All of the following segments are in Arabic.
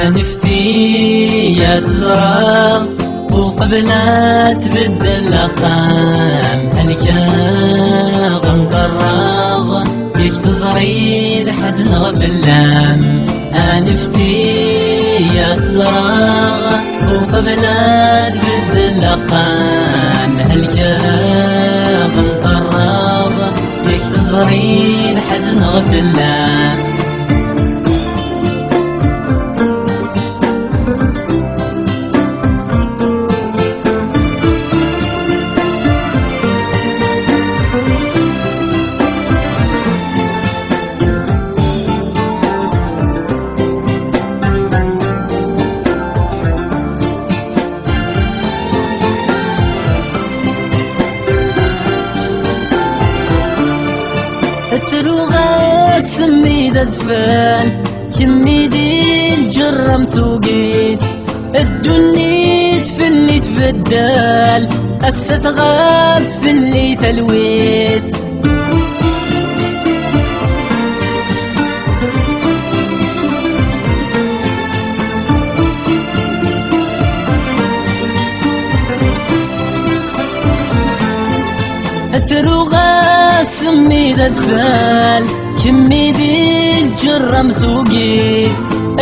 نفتي يا تزرع وقبلها تبدل خام هلكا غنقرغ يك تزرعي الحزن غبلام. نفتي يا تزرع وقبلها تبدل خام هلكا غنقرغ يك تزرعي الحزن غبلام. تلوغا سمي دفال كمي دي الجرم توقيت الدنيت في اللي تبدل الستغاب في اللي تلويت. تلوغا سمي دفال كمي دي الجرم ثوقي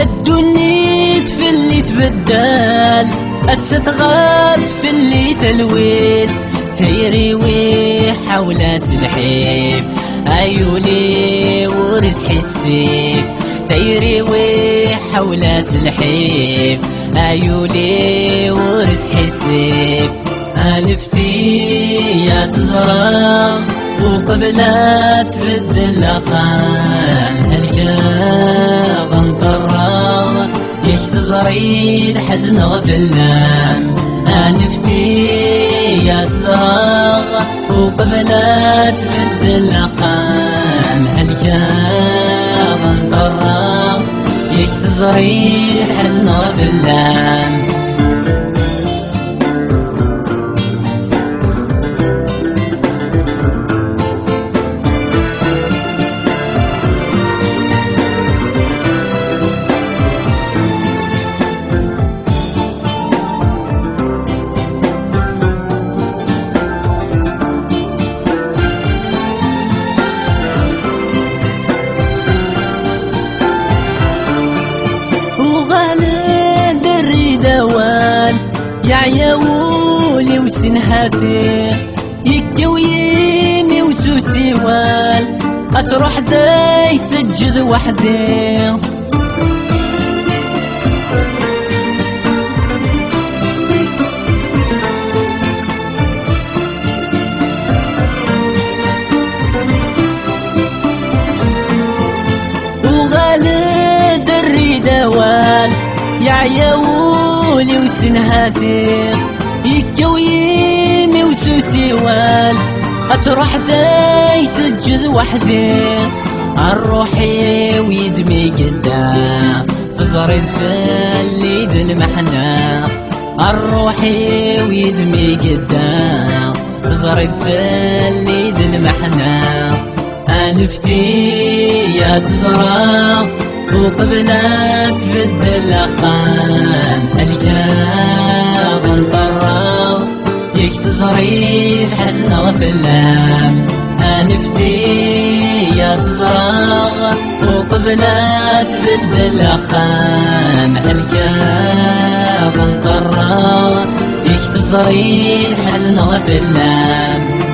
الدنيت في اللي تبدل الستغاب في اللي تلويت. ثيري وحول سلحيب عيوني ورزح السيف ثيري وحول سلحيب عيوني ورزح السيف. نفتي يا تزرع وقبلها تبدل خام هلكا غنقرغ يك تزرعي الحزن غبلام. نفتي يا تزرع وقبلها تبدل خام هلكا غنقرغ يك تزرعي الحزن غبلام. دوان يا عياولي وسنهاتي يكويمي وسوسي وال أتروح داي تجذ وحدي. وغالي دري دوال يا عياولي وسنهاتي يكويمي وسوسي وال أتروح داي تجذ وحدي. الروحي ويدمي قدام تزرد في الليد المحنة الروحي ويدمي قدام تزرد في الليد المحنة. نفتي يا تزرع وقبلها تبدل خام هلكا غنقرغ يك تزرعي الحزن غبلام. نفتي يا تزرع وقبلها تبدل خام هلكا غنقرغ يك تزرعي الحزن غبلام.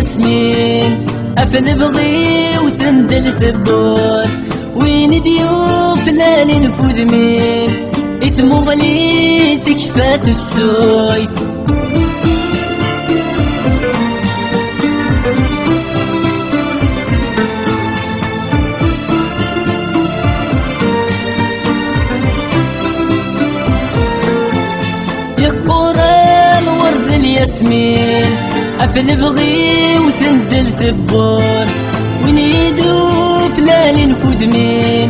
الياسمين أفل بغي وتندل ثبور وين ديوف لا نفوذ مين اتمغلي تكفى تفسوي الياسمين أفل بغي وتندل ثبور ونيدو فلان نفود مين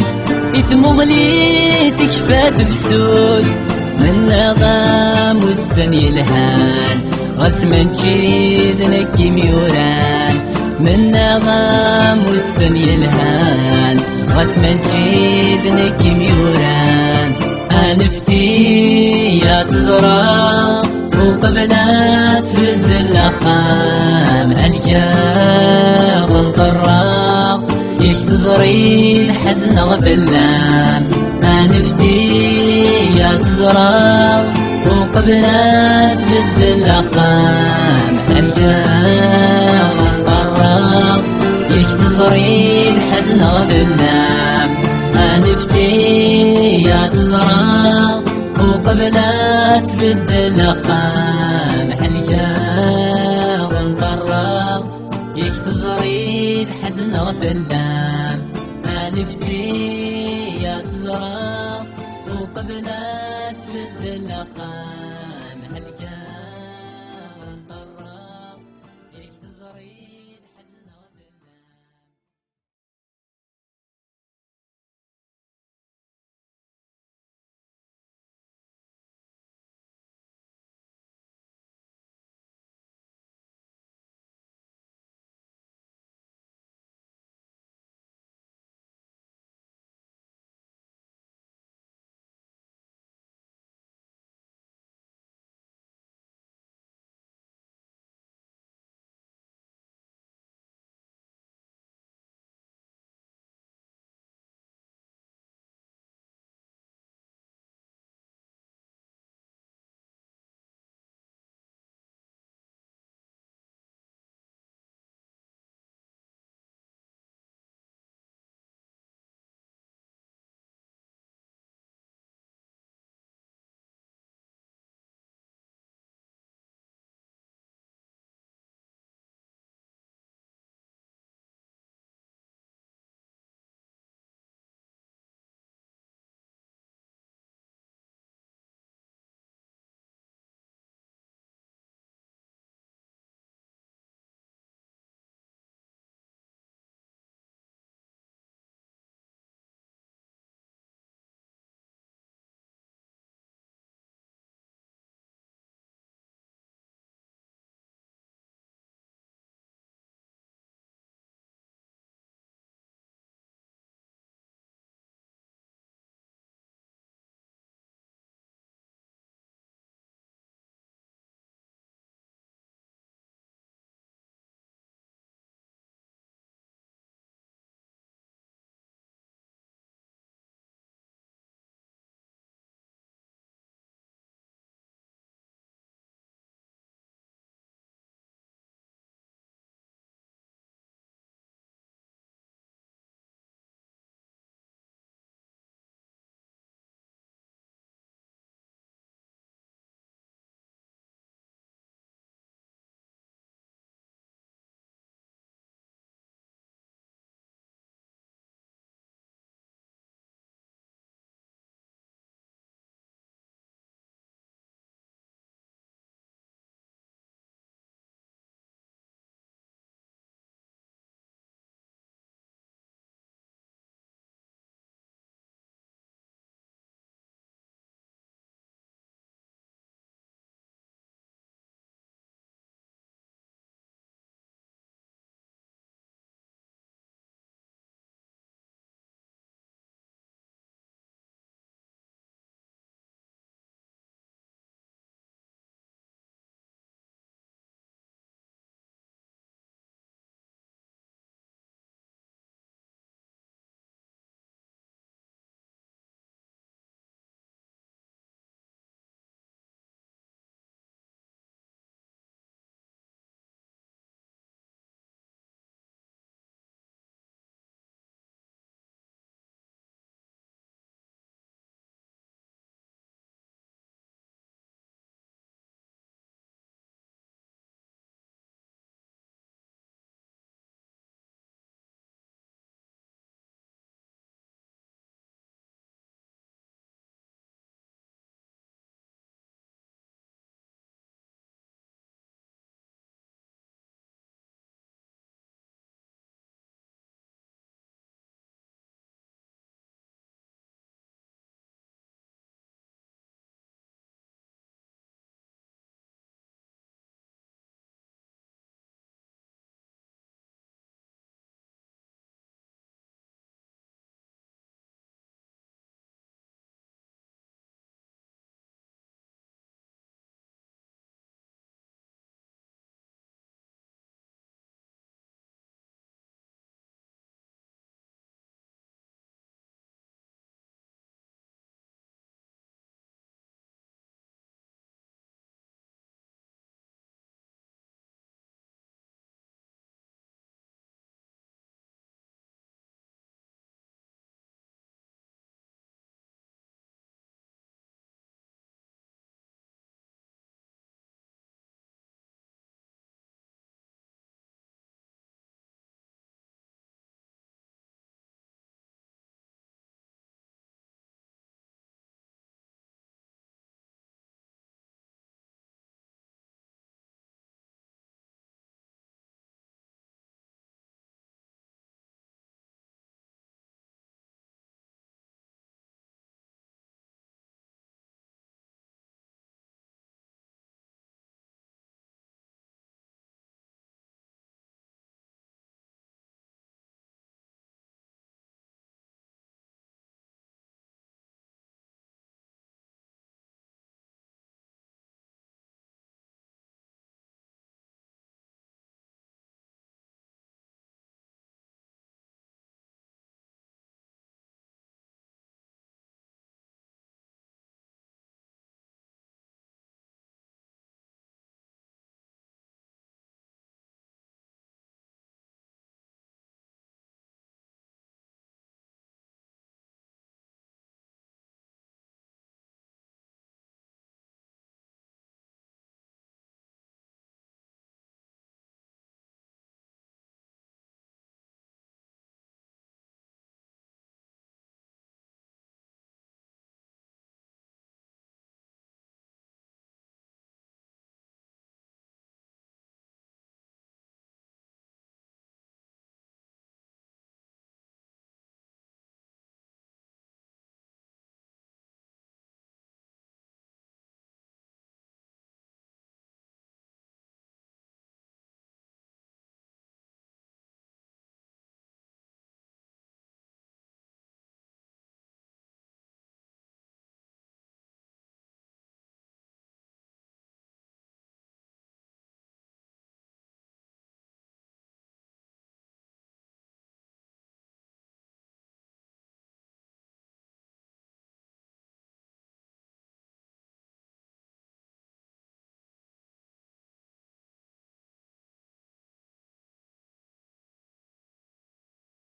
إثمغلي تكفى تفسود من نظام والسن يلهان غسما تشيد نكي ميوران من نظام والسن يلهان غسما تشيد نكي ميوران أنفتي يا تزرع وقبلات بد الأخام الجاب انطراب يشتزري الحزن غفلام أنفتي يا تزرع وقبلات بد الأخام الجاب انطراب يشتزري الحزن غفلام أنفتي يا تزرع وقبلات بدل أخام حلجا وانطرب يشتزريد حزن غفلام أنفتي يا تزرع وقبلات بدل أخام حلجا